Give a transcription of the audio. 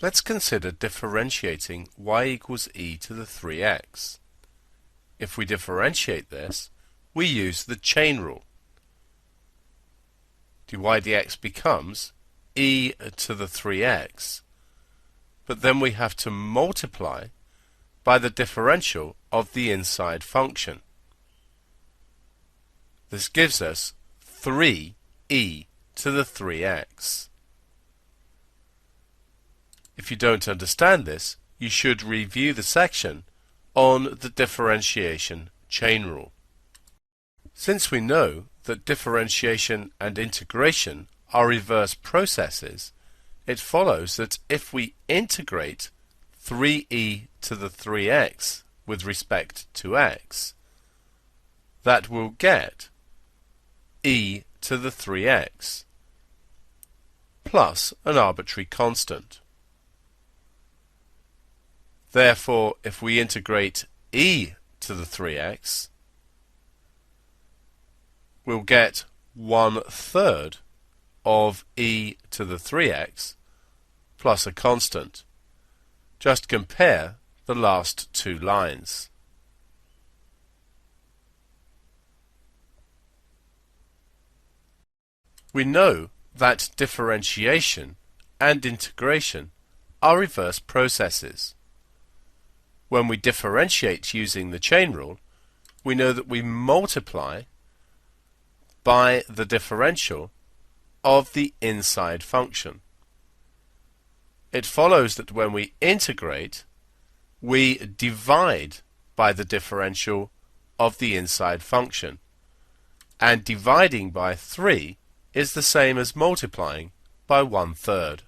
Let's consider differentiating y equals e to the 3x. If we differentiate this, we use the chain rule. dy dx becomes e to the 3x, but then we have to multiply by the differential of the inside function. This gives us 3e to the 3x. If you don't understand this, you should review the section on the differentiation chain rule. Since we know that differentiation and integration are reverse processes, it follows that if we integrate 3e to the 3x with respect to x, that will get e to the 3x plus an arbitrary constant. Therefore, if we integrate e to the 3x, we'll get 1/3 of e to the 3x plus a constant. Just compare the last two lines. We know that differentiation and integration are reverse processes. When we differentiate using the chain rule, we know that we multiply by the differential of the inside function. It follows that when we integrate, we divide by the differential of the inside function, and dividing by 3 is the same as multiplying by 1/3.